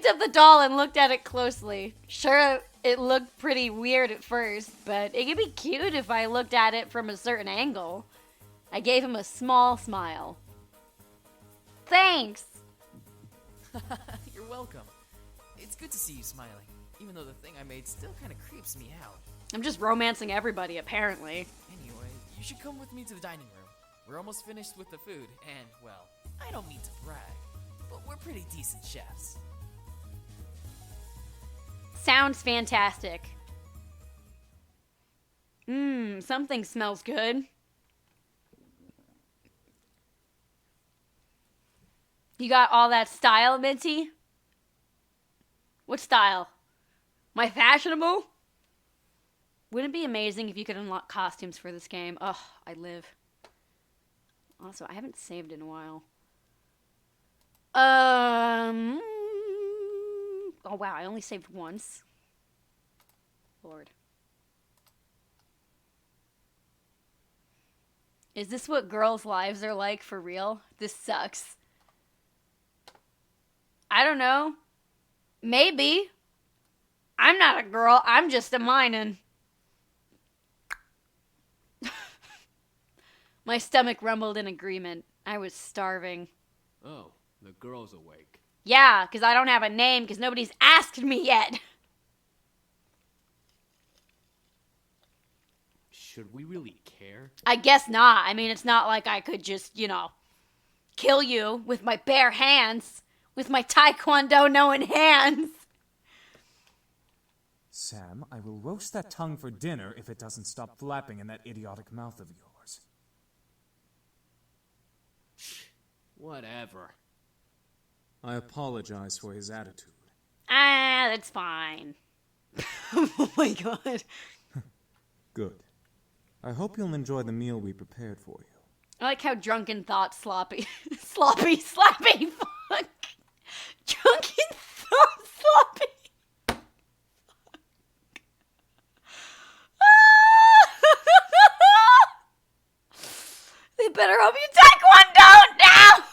up the doll and looked at it closely. Sure, it looked pretty weird at first, but it could be cute if I looked at it from a certain angle. I gave him a small smile. Thanks! You're welcome. It's good to see you smiling, even though the thing I made still kind of creeps me out. I'm just romancing everybody, apparently. Anyway, you should come with me to the dining room. We're almost finished with the food, and, well, I don't mean to brag, but we're pretty decent chefs. Sounds fantastic. Something smells good. You got all that style, Minty? What style? My fashionable? Wouldn't it be amazing if you could unlock costumes for this game? Oh, I live. Also, I haven't saved in a while. Oh wow, I only saved once. Lord. Is this what girls' lives are like for real? This sucks. I don't know. Maybe. I'm not a girl. I'm just a minin'. My stomach rumbled in agreement. I was starving. Oh, the girl's awake. Yeah, because I don't have a name because nobody's asked me yet. Should we really care? I guess not. I mean, it's not like I could just, kill you with my bare hands. With my taekwondo-knowing hands. Sam, I will roast that tongue for dinner if it doesn't stop flapping in that idiotic mouth of yours. Whatever. I apologize for his attitude. That's fine. Oh my god. Good. I hope you'll enjoy the meal we prepared for you. I like how drunken thought slappy. Fuck. Drunken thought sloppy. They better hope you taekwondo now.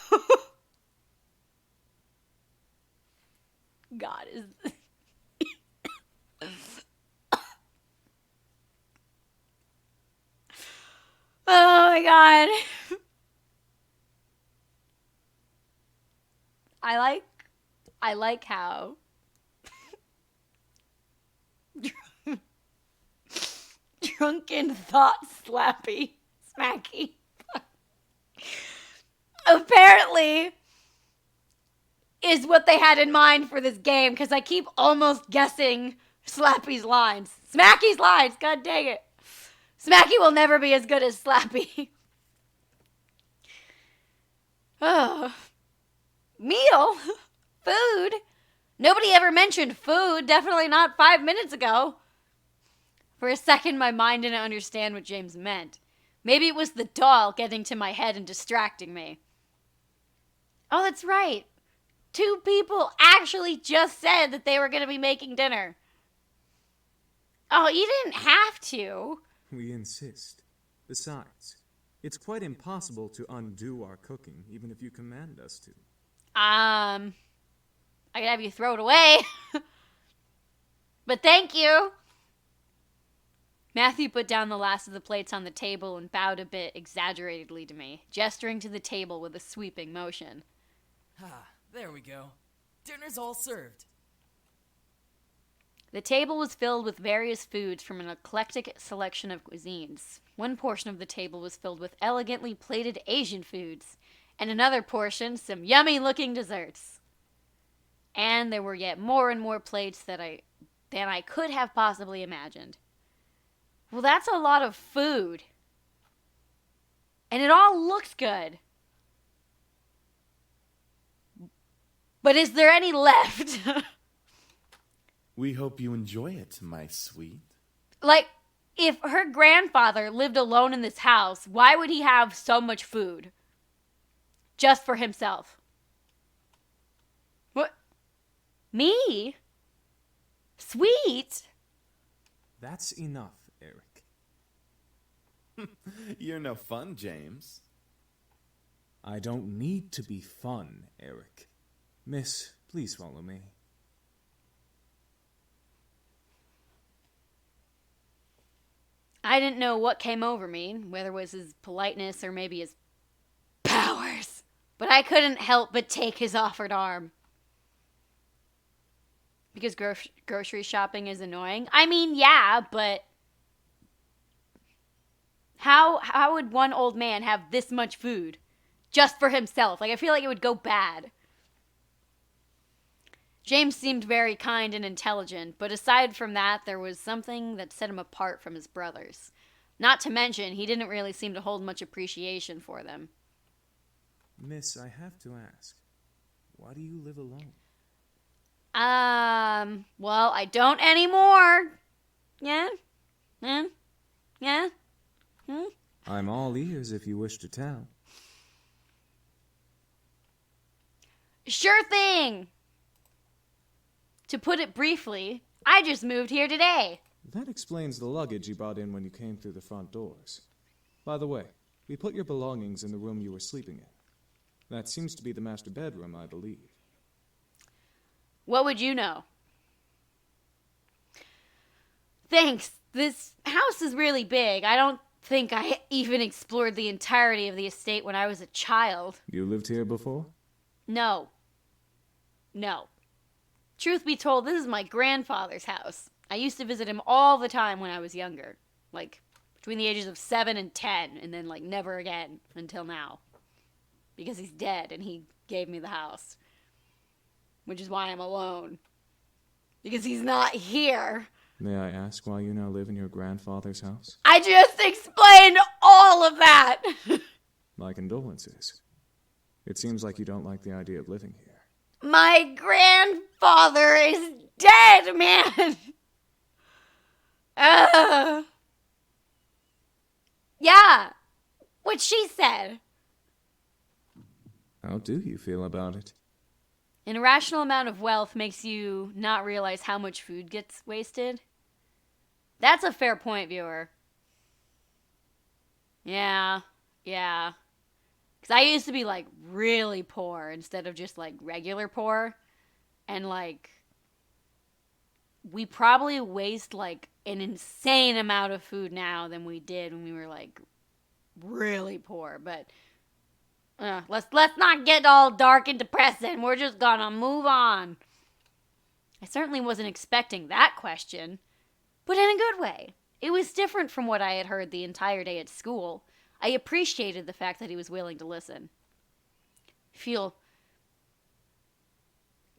God is. Oh my god. I like how drunken thought slappy smacky apparently is what they had in mind for this game, because I keep almost guessing Slappy's lines. Smacky's lines, god dang it. Smacky will never be as good as Slappy. Oh. Meal? Food? Nobody ever mentioned food. Definitely not 5 minutes ago. For a second, my mind didn't understand what James meant. Maybe it was the doll getting to my head and distracting me. Oh, that's right. 2 people actually just said that they were going to be making dinner. Oh, you didn't have to. We insist. Besides, it's quite impossible to undo our cooking, even if you command us to. I could have you throw it away. But thank you. Matthew put down the last of the plates on the table and bowed a bit exaggeratedly to me, gesturing to the table with a sweeping motion. There we go. Dinner's all served. The table was filled with various foods from an eclectic selection of cuisines. One portion of the table was filled with elegantly plated Asian foods, and another portion some yummy-looking desserts. And there were yet more and more plates than I could have possibly imagined. Well, that's a lot of food. And it all looks good. But is there any left? We hope you enjoy it, my sweet. Like, if her grandfather lived alone in this house, why would he have so much food? Just for himself. What? Me? Sweet? That's enough, Eric. You're no fun, James. I don't need to be fun, Eric. Miss, please follow me. I didn't know what came over me, whether it was his politeness or maybe his powers. But I couldn't help but take his offered arm. Because grocery shopping is annoying? I mean, yeah, but how would one old man have this much food just for himself? Like, I feel like it would go bad. James seemed very kind and intelligent, but aside from that, there was something that set him apart from his brothers. Not to mention, he didn't really seem to hold much appreciation for them. Miss, I have to ask, why do you live alone? Well, I don't anymore. Yeah? Yeah? I'm all ears if you wish to tell. Sure thing! To put it briefly, I just moved here today. That explains the luggage you brought in when you came through the front doors. By the way, we put your belongings in the room you were sleeping in. That seems to be the master bedroom, I believe. What would you know? Thanks. This house is really big. I don't think I even explored the entirety of the estate when I was a child. You lived here before? No. Truth be told, this is my grandfather's house. I used to visit him all the time when I was younger. Like, between the ages of 7 and 10, and then, like, never again until now. Because he's dead, and he gave me the house. Which is why I'm alone. Because he's not here. May I ask why you now live in your grandfather's house? I just explained all of that! My condolences. It seems like you don't like the idea of living here. My grandfather is dead, man! Yeah, what she said. How do you feel about it? An irrational amount of wealth makes you not realize how much food gets wasted. That's a fair point, viewer. Yeah. Because I used to be, like, really poor instead of just, like, regular poor. And, like, we probably waste, like, an insane amount of food now than we did when we were, like, really poor. But let's not get all dark and depressing. We're just gonna move on. I certainly wasn't expecting that question, but in a good way. It was different from what I had heard the entire day at school. I appreciated the fact that he was willing to listen. I feel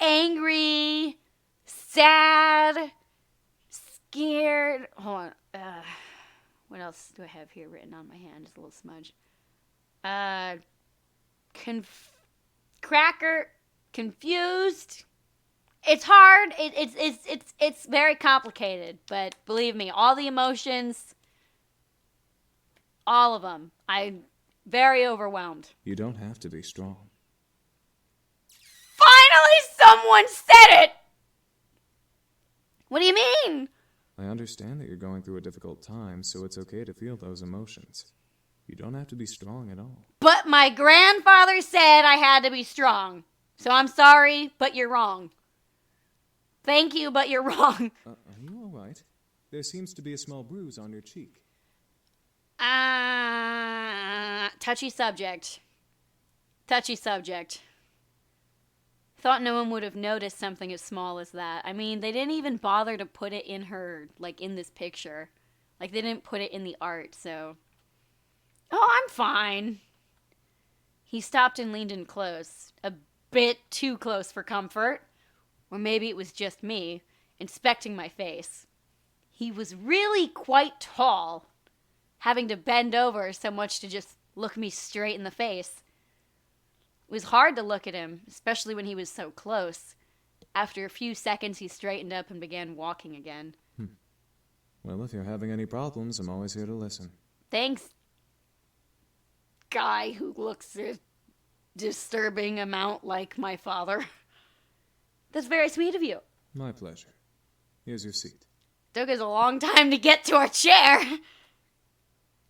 angry, sad, scared. Hold on. What else do I have here written on my hand? Just a little smudge. Confused. It's hard. It's very complicated. But believe me, all the emotions, all of them. I'm very overwhelmed. You don't have to be strong. Finally, someone said it! What do you mean? I understand that you're going through a difficult time, so it's okay to feel those emotions. You don't have to be strong at all. But my grandfather said I had to be strong. So I'm sorry, but you're wrong. Thank you, but you're wrong. Are you all right? There seems to be a small bruise on your cheek. Touchy subject. Thought no one would have noticed something as small as that. I mean, they didn't even bother to put it in her, like, in this picture. Like, they didn't put it in the art, so... Oh, I'm fine. He stopped and leaned in close. A bit too close for comfort. Or maybe it was just me, inspecting my face. He was really quite tall, having to bend over so much to just look me straight in the face. It was hard to look at him, especially when he was so close. After a few seconds, he straightened up and began walking again. Well, if you're having any problems, I'm always here to listen. Thanks, guy who looks a disturbing amount like my father. That's very sweet of you. My pleasure. Here's your seat. Took us a long time to get to our chair.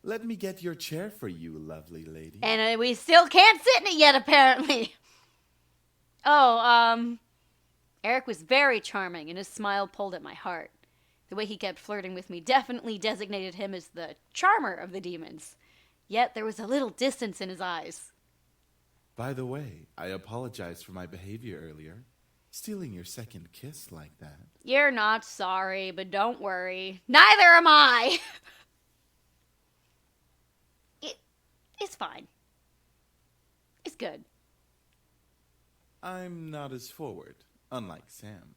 Let me get your chair for you, lovely lady. And we still can't sit in it yet, apparently. Eric was very charming, and his smile pulled at my heart. The way he kept flirting with me definitely designated him as the charmer of the demons. Yet there was a little distance in his eyes. By the way, I apologize for my behavior earlier. Stealing your second kiss like that. You're not sorry, but don't worry. Neither am I! It's fine. It's good. I'm not as forward, unlike Sam.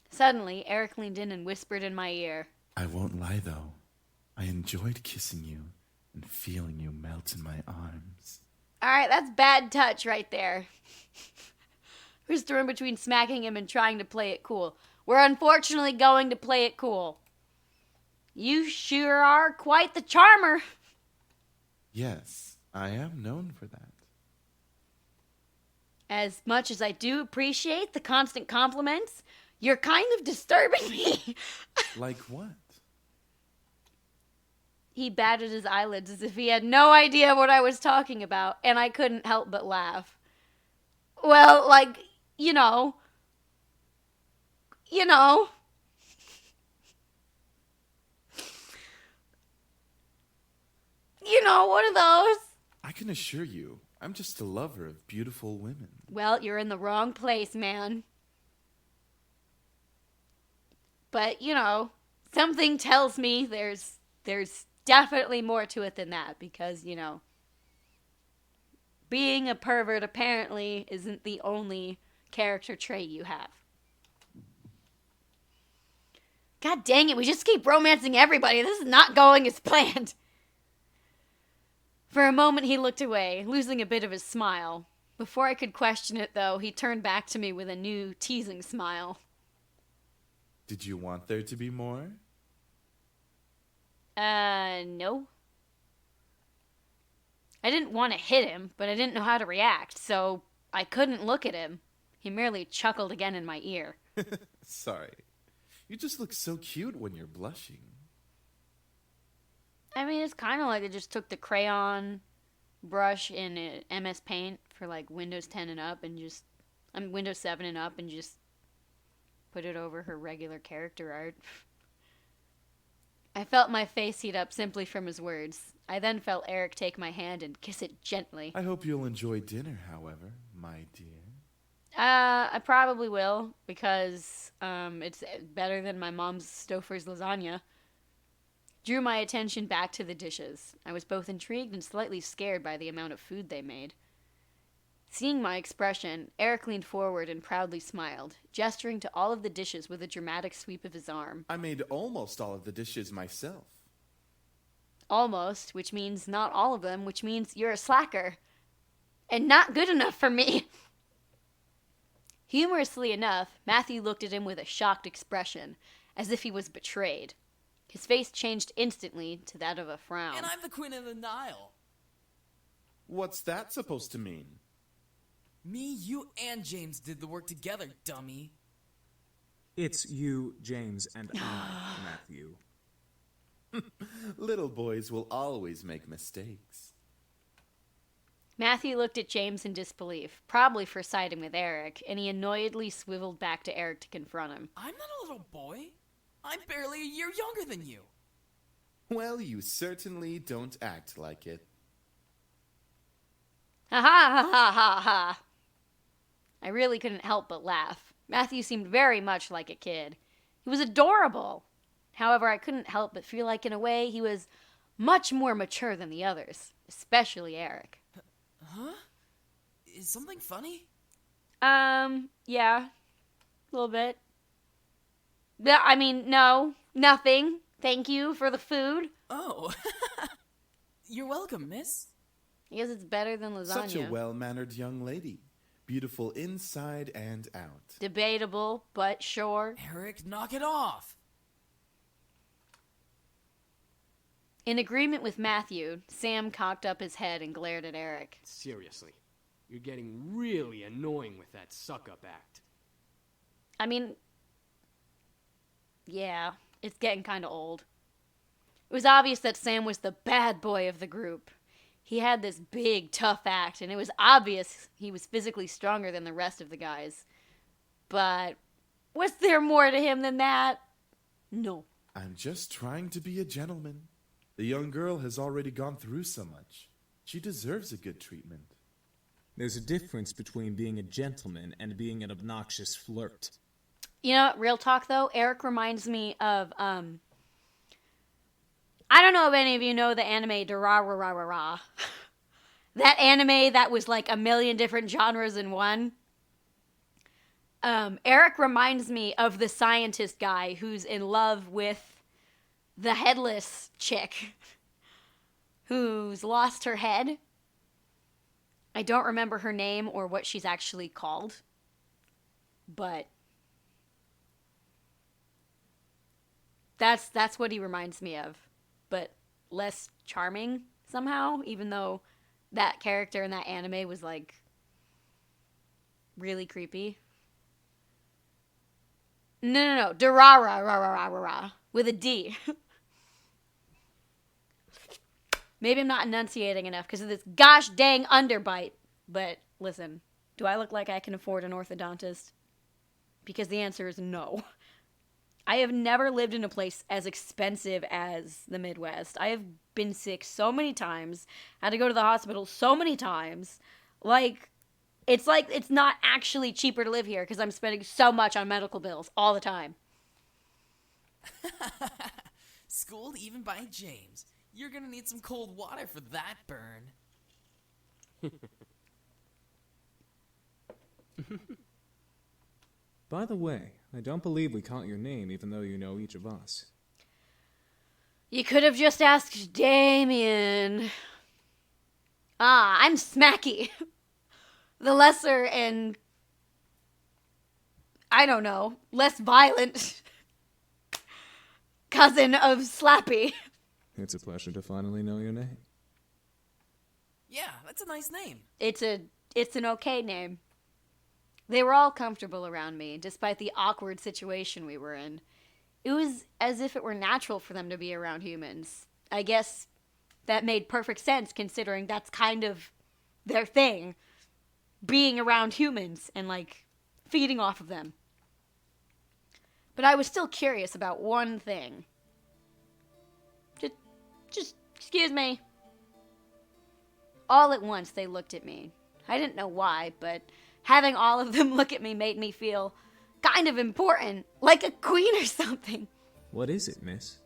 Suddenly, Eric leaned in and whispered in my ear. I won't lie, though. I enjoyed kissing you and feeling you melt in my arms. Alright, that's bad touch right there. I was torn between smacking him and trying to play it cool. We're unfortunately going to play it cool. You sure are quite the charmer. Yes, I am known for that. As much as I do appreciate the constant compliments, you're kind of disturbing me. Like what? He batted his eyelids as if he had no idea what I was talking about, and I couldn't help but laugh. Well, like, you know. One of those. I can assure you, I'm just a lover of beautiful women. Well, you're in the wrong place, man. But, something tells me there's definitely more to it than that, because, being a pervert apparently isn't the only character trait you have. God dang it, we just keep romancing everybody. This is not going as planned. For a moment he looked away, losing a bit of his smile. Before I could question it, though, he turned back to me with a new, teasing smile. Did you want there to be more? No. I didn't want to hit him, but I didn't know how to react, so I couldn't look at him. He merely chuckled again in my ear. Sorry. You just look so cute when you're blushing. I mean, it's kind of like they just took the crayon brush in MS Paint for like Windows 10 and up and Windows 7 and up and just put it over her regular character art. I felt my face heat up simply from his words. I then felt Eric take my hand and kiss it gently. I hope you'll enjoy dinner, however, my dear. I probably will, because it's better than my mom's Stouffer's lasagna. Drew my attention back to the dishes. I was both intrigued and slightly scared by the amount of food they made. Seeing my expression, Eric leaned forward and proudly smiled, gesturing to all of the dishes with a dramatic sweep of his arm. I made almost all of the dishes myself. Almost, which means not all of them, which means you're a slacker. And not good enough for me. Humorously enough, Matthew looked at him with a shocked expression, as if he was betrayed. His face changed instantly to that of a frown. And I'm the Queen of the Nile. What's that supposed to mean? Me, you, and James did the work together, dummy. It's you, James, and I, Matthew. Little boys will always make mistakes. Matthew looked at James in disbelief, probably for siding with Eric, and he annoyedly swiveled back to Eric to confront him. I'm not a little boy. I'm barely a year younger than you. Well, you certainly don't act like it. Ha ha ha ha ha ha. I really couldn't help but laugh. Matthew seemed very much like a kid. He was adorable. However, I couldn't help but feel like in a way he was much more mature than the others, especially Eric. Huh? Is something funny? Yeah. A little bit. I mean, no. Nothing. Thank you for the food. Oh. You're welcome, miss. I guess it's better than lasagna. Such a well-mannered young lady. Beautiful inside and out. Debatable, but sure. Eric, knock it off. In agreement with Matthew, Sam cocked up his head and glared at Eric. Seriously, you're getting really annoying with that suck-up act. I mean, yeah, it's getting kind of old. It was obvious that Sam was the bad boy of the group. He had this big, tough act, and it was obvious he was physically stronger than the rest of the guys. But Was there more to him than that? No. I'm just trying to be a gentleman. The young girl has already gone through so much. She deserves a good treatment. There's a difference between being a gentleman and being an obnoxious flirt. You know, real talk though, Eric reminds me of, I don't know if any of you know the anime Durarararara. That anime that was like a million different genres in one. Eric reminds me of the scientist guy who's in love with the headless chick who's lost her head. I don't remember her name or what she's actually called, but that's what he reminds me of, but less charming somehow, even though that character in that anime was like really creepy. No. Durararararara with a D. Maybe I'm not enunciating enough because of this gosh dang underbite. But listen, do I look like I can afford an orthodontist? Because the answer is no. I have never lived in a place as expensive as the Midwest. I have been sick so many times, had to go to the hospital so many times. Like it's not actually cheaper to live here because I'm spending so much on medical bills all the time. Schooled even by James. You're gonna need some cold water for that burn. By the way, I don't believe we caught your name even though you know each of us. You could have just asked Damien. I'm Smacky. The lesser and, I don't know, less violent cousin of Slappy. It's a pleasure to finally know your name. Yeah, that's a nice name. It's an okay name. They were all comfortable around me, despite the awkward situation we were in. It was as if it were natural for them to be around humans. I guess that made perfect sense considering that's kind of their thing. Being around humans and, like, feeding off of them. But I was still curious about one thing. Just excuse me. All at once they looked at me. I didn't know why, but having all of them look at me made me feel kind of important, like a queen or something. What is it, miss?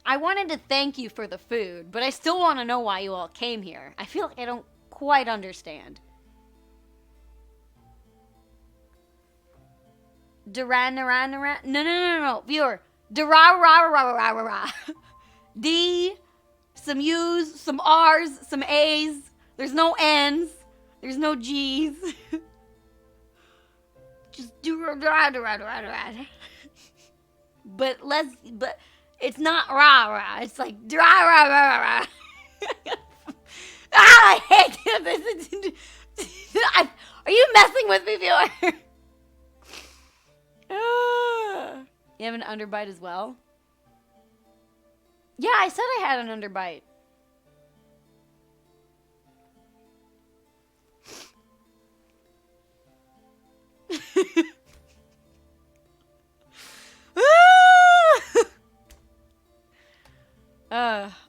I wanted to thank you for the food, but I still want to know why you all came here. I feel like I don't quite understand. No. Viewer. Dura. D, some U's, some R's, some A's. There's no N's. There's no G's. Just do. But it's not rah. It's like rah. I hate this. Are you messing with me, viewer? You have an underbite as well? Yeah, I said I had an underbite.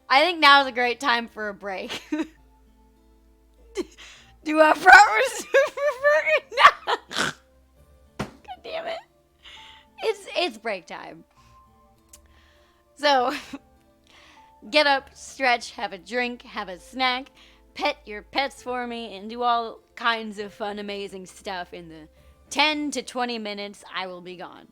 I think now's a great time for a break. Do a front no. God damn it. It's break time. So, get up, stretch, have a drink, have a snack, pet your pets for me, and do all kinds of fun, amazing stuff in the 10 to 20 minutes I will be gone.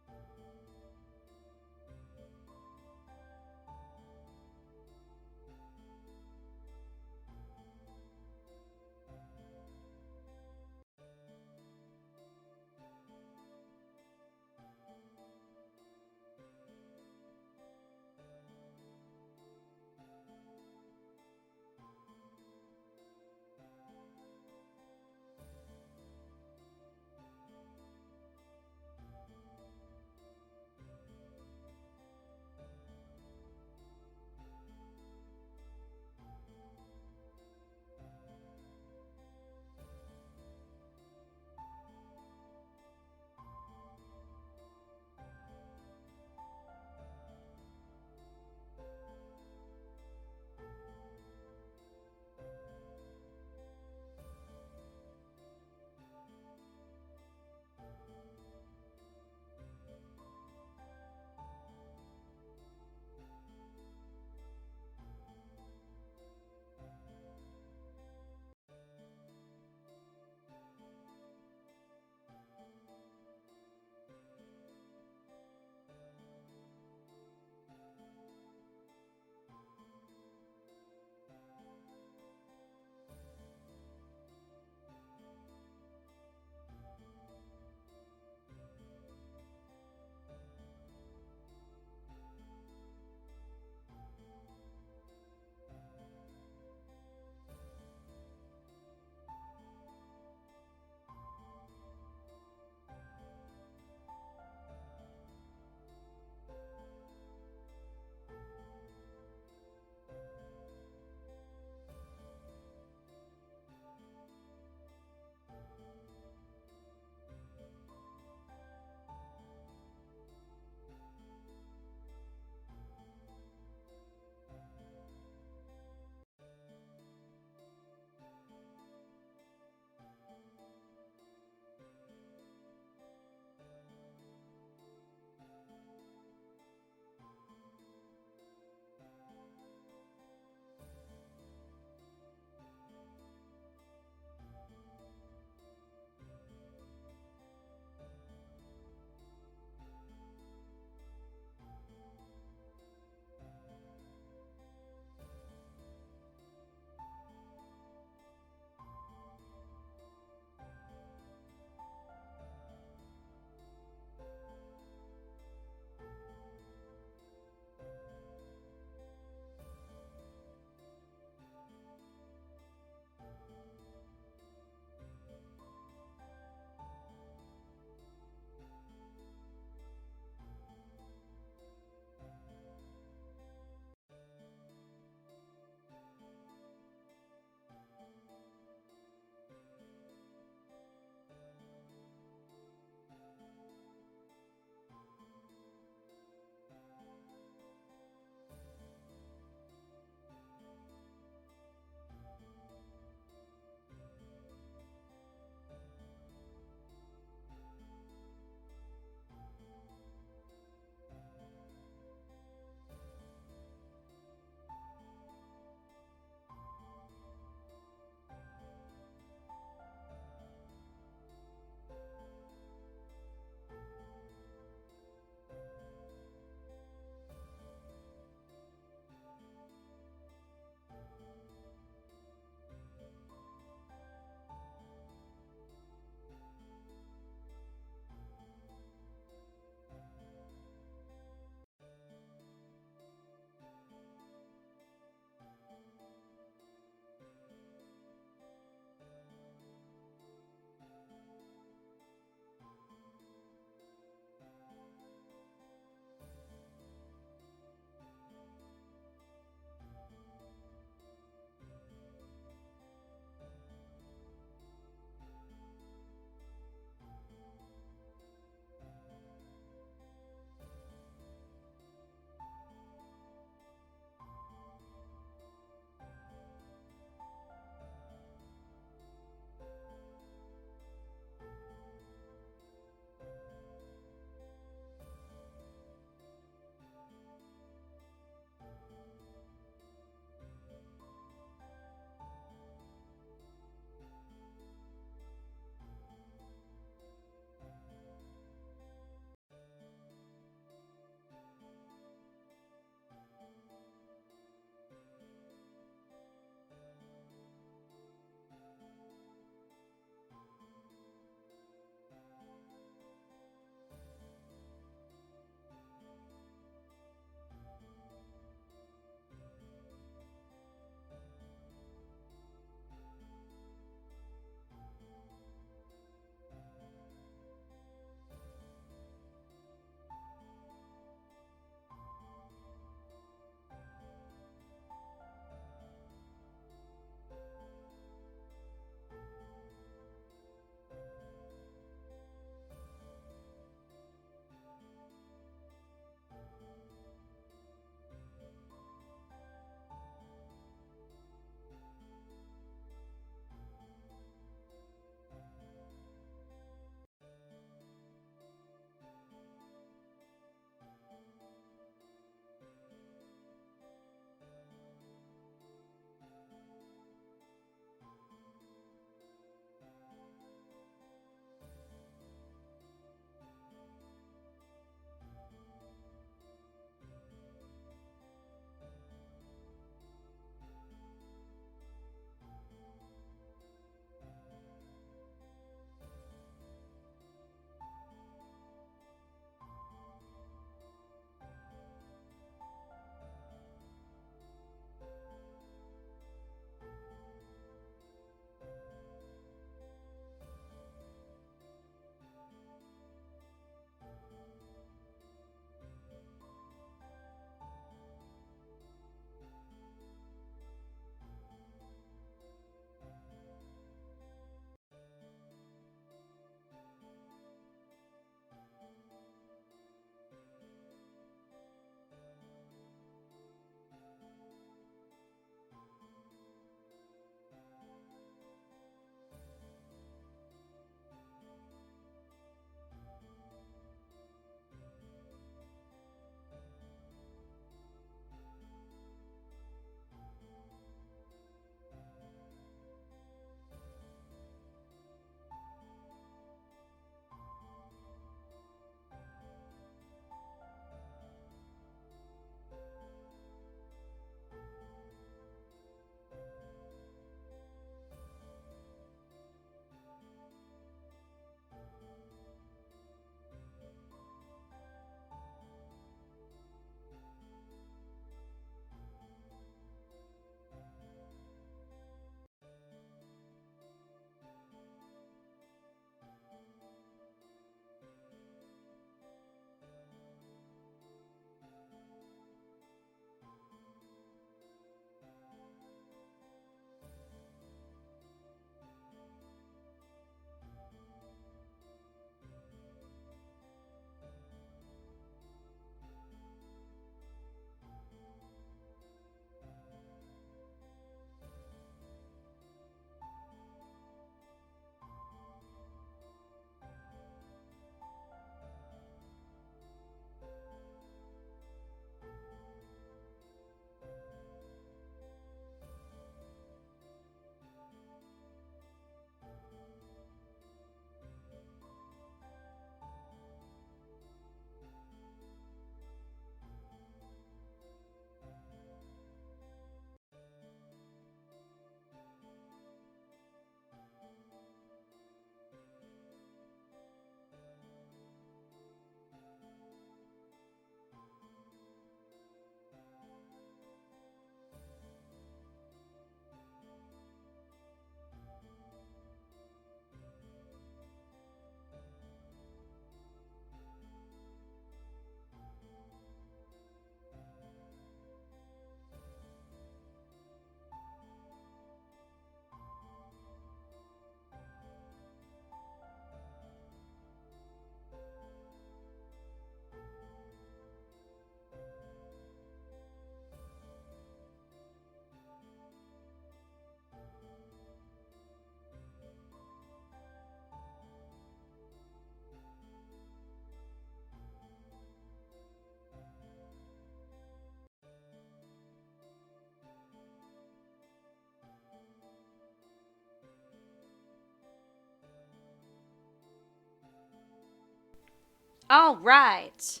All right.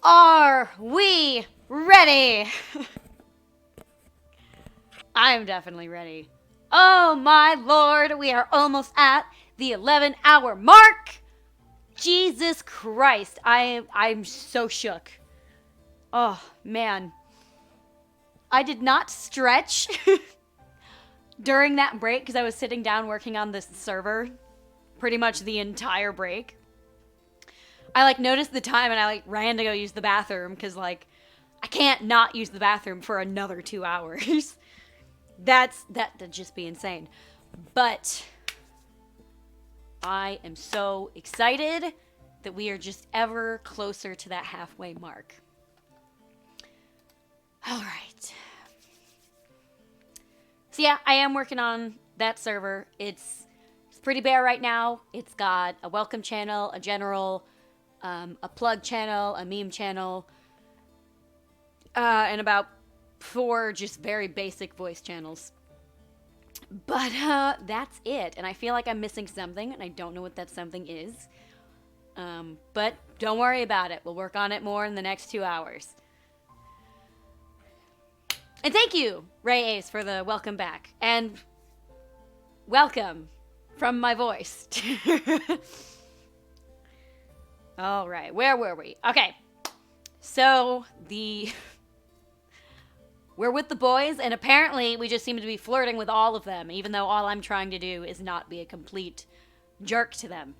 Are we ready? I'm definitely ready. Oh my lord, we are almost at the 11-hour mark. Jesus Christ, I'm so shook. Oh man. I did not stretch during that break because I was sitting down working on this server pretty much the entire break. I noticed the time and I ran to go use the bathroom because I can't not use the bathroom for another 2 hours. That'd just be insane. But I am so excited that we are just ever closer to that halfway mark. All right. So yeah, I am working on that server. It's pretty bare right now. It's got a welcome channel, a general, a plug channel, a meme channel, and about 4 just very basic voice channels. But that's it. And I feel like I'm missing something, and I don't know what that something is. But don't worry about it. We'll work on it more in the next 2 hours. And thank you, Ray Ace, for the welcome back. And welcome from my voice. All right, where were we? Okay, so we're with the boys, and apparently we just seem to be flirting with all of them, even though all I'm trying to do is not be a complete jerk to them.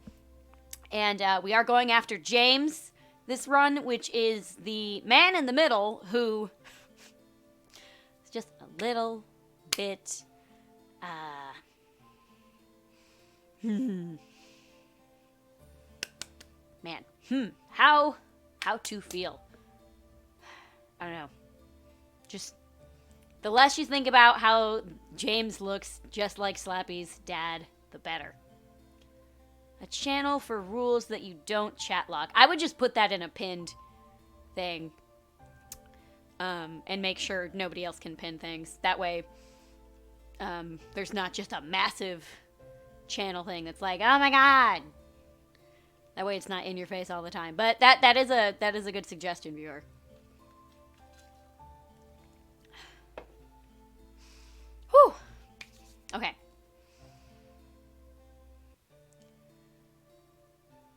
And we are going after James this run, which is the man in the middle who is just a little bit, man, how to feel? I don't know. Just the less you think about how James looks just like Slappy's dad, the better. A channel for rules that you don't chat lock. I would just put that in a pinned thing. And make sure nobody else can pin things. That way, there's not just a massive channel thing that's like, oh my god. That way it's not in your face all the time. But that is a good suggestion, viewer. Whew. Okay.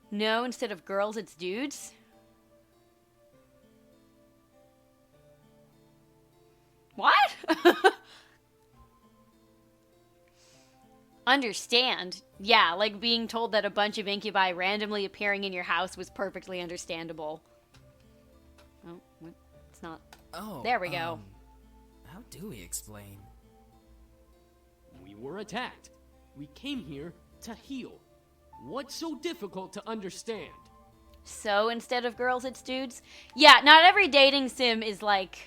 No, instead of girls, it's dudes. What? Understand. Yeah, like being told that a bunch of incubi randomly appearing in your house was perfectly understandable. Oh, it's not. Oh. There we go. How do we explain? We were attacked. We came here to heal. What's so difficult to understand? So instead of girls, it's dudes? Yeah, not every dating sim is like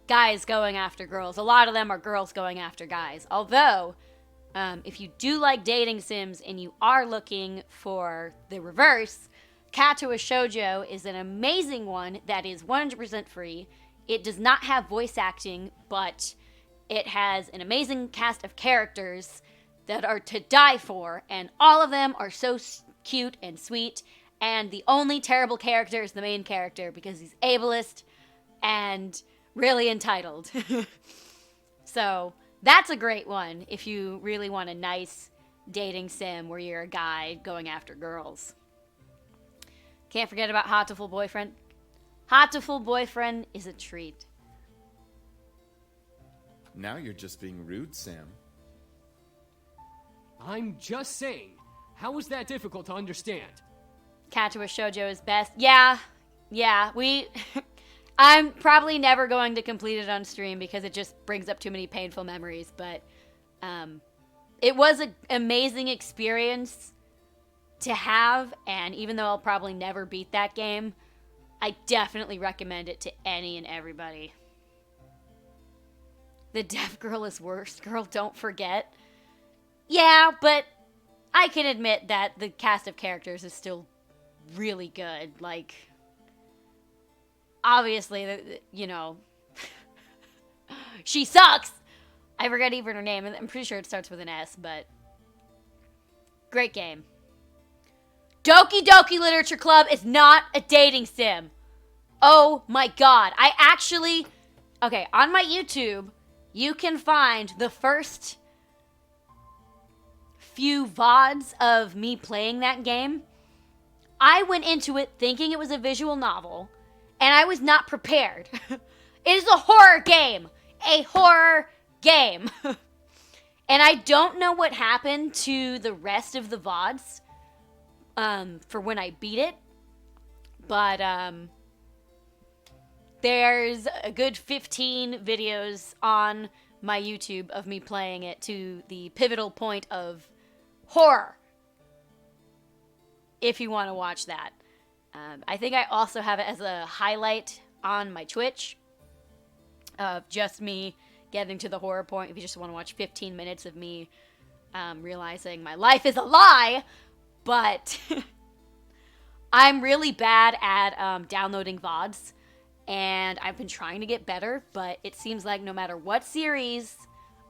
guys going after girls. A lot of them are girls going after guys. Although, if you do like dating sims and you are looking for the reverse, Katua Shoujo is an amazing one that is 100% free. It does not have voice acting, but it has an amazing cast of characters that are to die for, and all of them are so cute and sweet, and the only terrible character is the main character because he's ableist and really entitled. So that's a great one if you really want a nice dating sim where you're a guy going after girls. Can't forget about Hatoful Boyfriend. Hatoful Boyfriend is a treat. Now you're just being rude, Sam. I'm just saying, how is that difficult to understand? Katua Shoujo is best. Yeah, I'm probably never going to complete it on stream because it just brings up too many painful memories, but it was an amazing experience to have, and even though I'll probably never beat that game, I definitely recommend it to any and everybody. The deaf girl is worst. Girl, don't forget. Yeah, but I can admit that the cast of characters is still really good. Like, obviously, you know, she sucks. I forget even her name. I'm pretty sure it starts with an S, but great game. Doki Doki Literature Club is not a dating sim. Oh my god. Okay, on my YouTube, you can find the first few VODs of me playing that game. I went into it thinking it was a visual novel, and I was not prepared. It is a horror game. A horror game. And I don't know what happened to the rest of the VODs for when I beat it. But there's a good 15 videos on my YouTube of me playing it to the pivotal point of horror. If you want to watch that. I think I also have it as a highlight on my Twitch of just me getting to the horror point. If you just want to watch 15 minutes of me realizing my life is a lie. But I'm really bad at downloading VODs. And I've been trying to get better. But it seems like no matter what series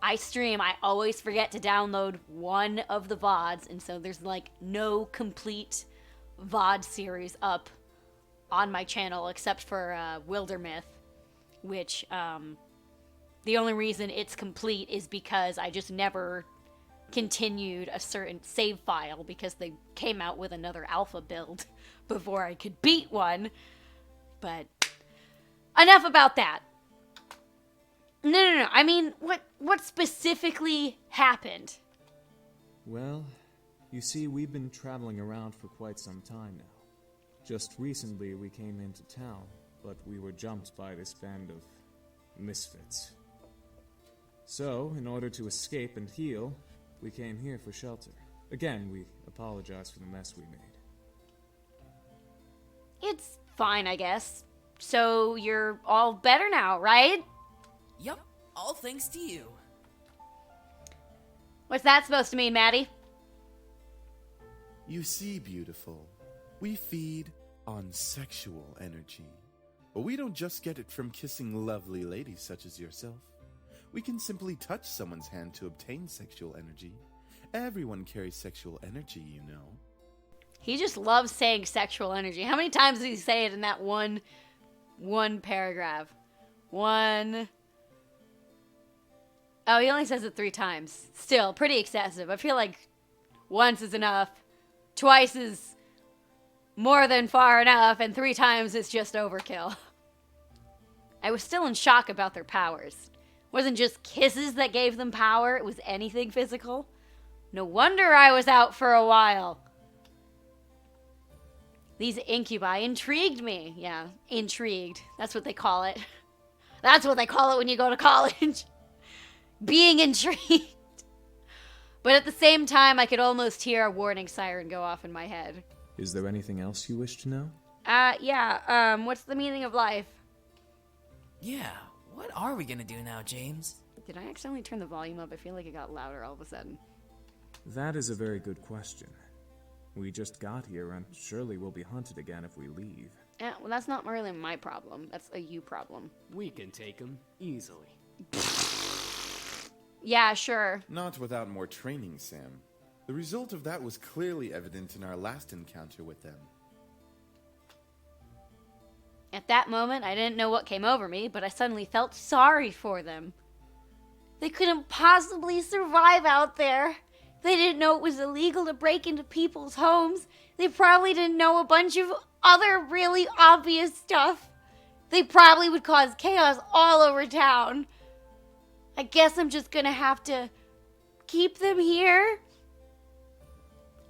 I stream, I always forget to download one of the VODs. And so there's like no complete VOD series up on my channel except for Wildermyth. Which the only reason it's complete is because I just never continued a certain save file because they came out with another alpha build before I could beat one. But enough about that. No. I mean, what specifically happened? Well, you see, we've been traveling around for quite some time now. Just recently we came into town, but we were jumped by this band of misfits. So, in order to escape and heal, we came here for shelter. Again, we apologize for the mess we made. It's fine, I guess. So you're all better now, right? Yup, all thanks to you. What's that supposed to mean, Maddie? You see, beautiful, we feed on sexual energy. But we don't just get it from kissing lovely ladies such as yourself. We can simply touch someone's hand to obtain sexual energy. Everyone carries sexual energy, you know. He just loves saying sexual energy. How many times does he say it in that one paragraph? One. Oh, he only says it 3 times. Still, pretty excessive. I feel like once is enough. Twice is more than far enough. And 3 times is just overkill. I was still in shock about their powers. It wasn't just kisses that gave them power. It was anything physical. No wonder I was out for a while. These incubi intrigued me. Yeah, intrigued. That's what they call it. That's what they call it when you go to college. Being intrigued. But at the same time, I could almost hear a warning siren go off in my head. Is there anything else you wish to know? Yeah, what's the meaning of life? Yeah, what are we gonna do now, James? Did I accidentally turn the volume up? I feel like it got louder all of a sudden. That is a very good question. We just got here, and surely we'll be hunted again if we leave. Yeah, well, that's not really my problem. That's a you problem. We can take him easily. Yeah, sure. Not without more training, Sam. The result of that was clearly evident in our last encounter with them. At that moment, I didn't know what came over me, but I suddenly felt sorry for them. They couldn't possibly survive out there. They didn't know it was illegal to break into people's homes. They probably didn't know a bunch of other really obvious stuff. They probably would cause chaos all over town. I guess I'm just gonna have to keep them here.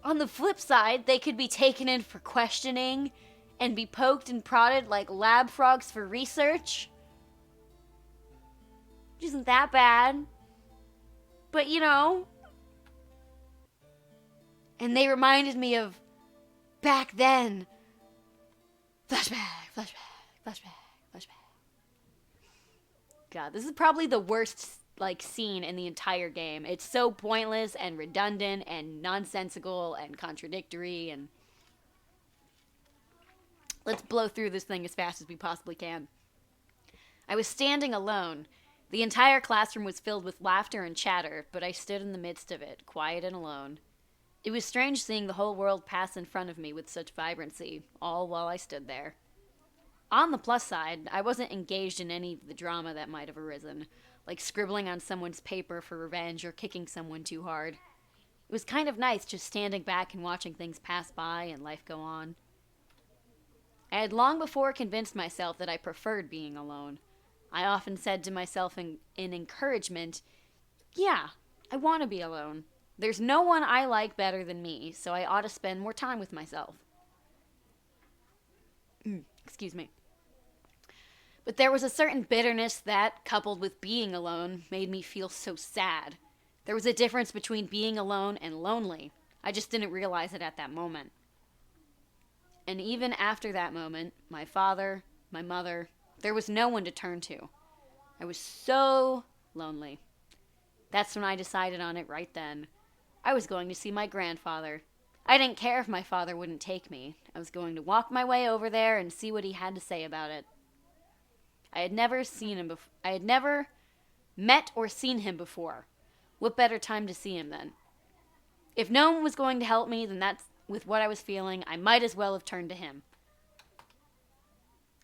On the flip side, they could be taken in for questioning and be poked and prodded like lab frogs for research. Which isn't that bad. But, you know. And they reminded me of back then. Flashback, flashback, flashback, flashback. God, this is probably the worst, scene in the entire game. It's so pointless and redundant and nonsensical and contradictory and... Let's blow through this thing as fast as we possibly can. I was standing alone. The entire classroom was filled with laughter and chatter, but I stood in the midst of it, quiet and alone. It was strange seeing the whole world pass in front of me with such vibrancy, all while I stood there. On the plus side, I wasn't engaged in any of the drama that might have arisen, like scribbling on someone's paper for revenge or kicking someone too hard. It was kind of nice just standing back and watching things pass by and life go on. I had long before convinced myself that I preferred being alone. I often said to myself in encouragement, yeah, I want to be alone. There's no one I like better than me, so I ought to spend more time with myself. Excuse me. But there was a certain bitterness that, coupled with being alone, made me feel so sad. There was a difference between being alone and lonely. I just didn't realize it at that moment. And even after that moment, my father, my mother, there was no one to turn to. I was so lonely. That's when I decided on it right then. I was going to see my grandfather. I didn't care if my father wouldn't take me. I was going to walk my way over there and see what he had to say about it. I had never met or seen him before. What better time to see him then? If no one was going to help me, then that's with what I was feeling, I might as well have turned to him.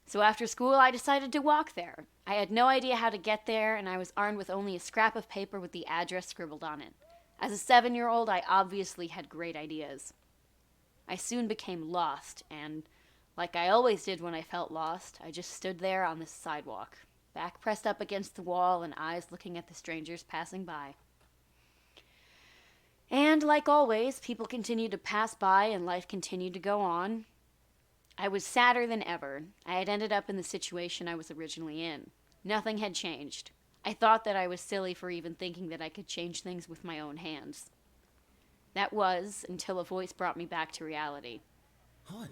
So after school, I decided to walk there. I had no idea how to get there, and I was armed with only a scrap of paper with the address scribbled on it. As a 7-year-old, I obviously had great ideas. I soon became lost, and like I always did when I felt lost, I just stood there on the sidewalk, back pressed up against the wall and eyes looking at the strangers passing by. And like always, people continued to pass by and life continued to go on. I was sadder than ever. I had ended up in the situation I was originally in. Nothing had changed. I thought that I was silly for even thinking that I could change things with my own hands. That was until a voice brought me back to reality. Hun,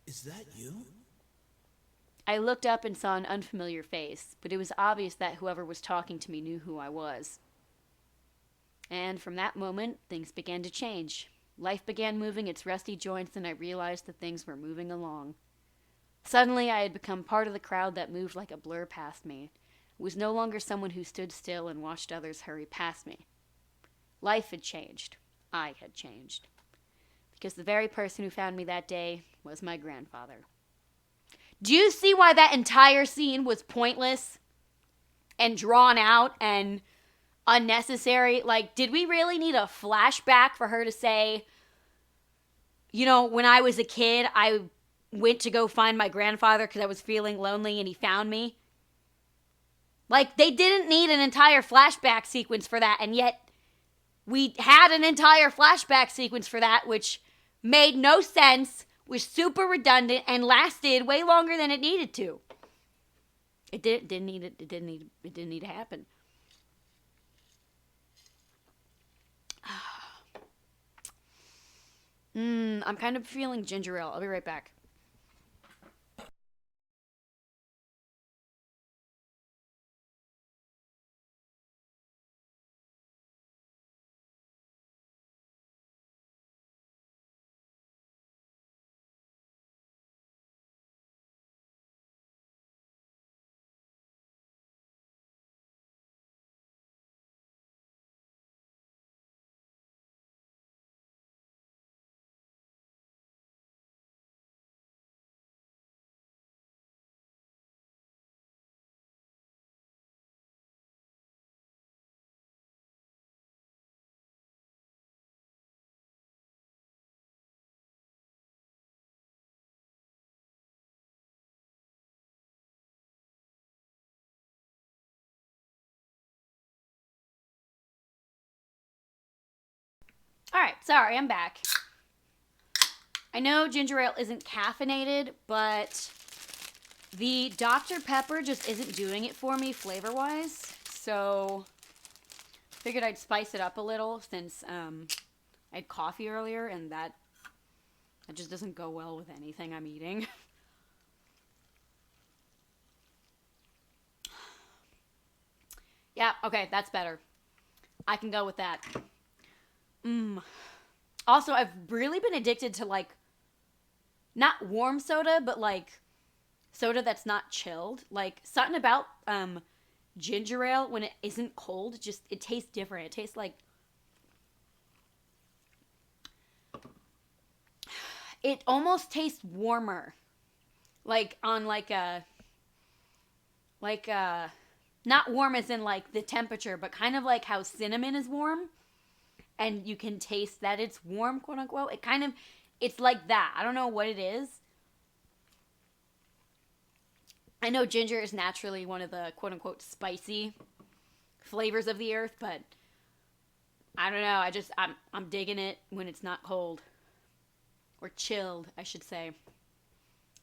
is that you? I looked up and saw an unfamiliar face, but it was obvious that whoever was talking to me knew who I was. And from that moment, things began to change. Life began moving its rusty joints, and I realized that things were moving along. Suddenly, I had become part of the crowd that moved like a blur past me. I was no longer someone who stood still and watched others hurry past me. Life had changed. I had changed. Because the very person who found me that day was my grandfather. Do you see why that entire scene was pointless and drawn out and unnecessary? Like, did we really need a flashback for her to say, you know, when I was a kid, I went to go find my grandfather because I was feeling lonely and he found me? Like, they didn't need an entire flashback sequence for that, and yet we had an entire flashback sequence for that, which made no sense, was super redundant, and lasted way longer than it needed to. It didn't need to happen. I'm kind of feeling ginger ale. I'll be right back. Alright, sorry, I'm back. I know ginger ale isn't caffeinated, but the Dr. Pepper just isn't doing it for me flavor-wise, so figured I'd spice it up a little since I had coffee earlier, and that just doesn't go well with anything I'm eating. Yeah, okay, that's better. I can go with that. Also, I've really been addicted to, like, not warm soda, but, like, soda that's not chilled. Like, something about ginger ale when it isn't cold, just, it tastes different. It tastes like It almost tastes warmer. Like on not warm as in like the temperature, but kind of like how cinnamon is warm. And you can taste that it's warm, quote unquote. It's like that. I don't know what it is. I know ginger is naturally one of the quote unquote spicy flavors of the earth, but I don't know. I'm digging it when it's not cold. Or chilled, I should say.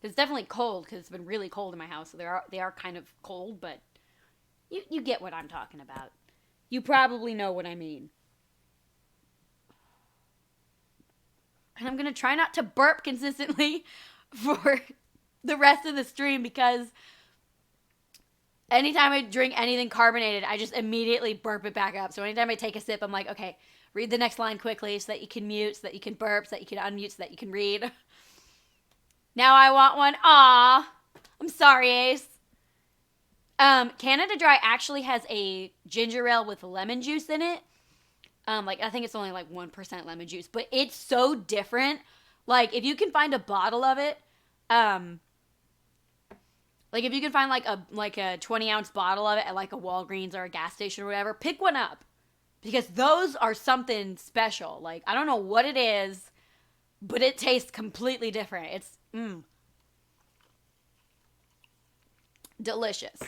It's definitely cold because it's been really cold in my house. So they are kind of cold, but you get what I'm talking about. You probably know what I mean. And I'm going to try not to burp consistently for the rest of the stream because anytime I drink anything carbonated, I just immediately burp it back up. So anytime I take a sip, I'm like, okay, read the next line quickly so that you can mute, so that you can burp, so that you can unmute, so that you can read. Now I want one. Aw. I'm sorry, Ace. Canada Dry actually has a ginger ale with lemon juice in it. I think it's only like 1% lemon juice, but it's so different. Like, if you can find a bottle of it, if you can find like a 20-ounce bottle of it at like a Walgreens or a gas station or whatever, pick one up. Because those are something special. Like, I don't know what it is, but it tastes completely different. It's, delicious.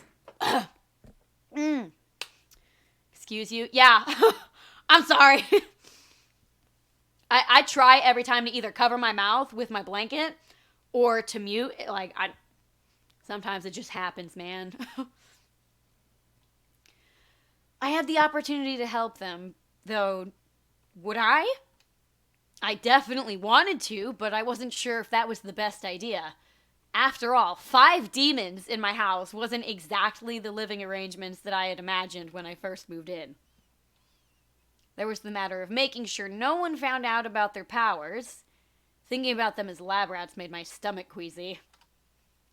Excuse you? Yeah. I'm sorry. I try every time to either cover my mouth with my blanket or to mute. Sometimes it just happens, man. I had the opportunity to help them, though. Would I? I definitely wanted to, but I wasn't sure if that was the best idea. After all, 5 demons in my house wasn't exactly the living arrangements that I had imagined when I first moved in. There was the matter of making sure no one found out about their powers. Thinking about them as lab rats made my stomach queasy.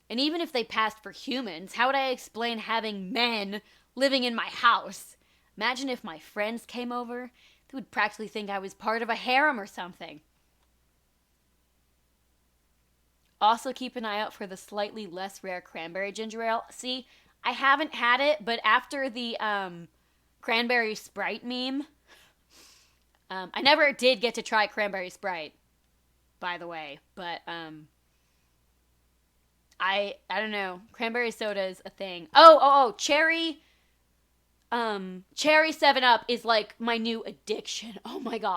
And even if they passed for humans, how would I explain having men living in my house? Imagine if my friends came over. They would practically think I was part of a harem or something. Also keep an eye out for the slightly less rare cranberry ginger ale. See, I haven't had it, but after the cranberry Sprite meme, I never did get to try cranberry Sprite, by the way, but I don't know. Cranberry soda is a thing. Cherry 7-Up is like my new addiction. Oh my god.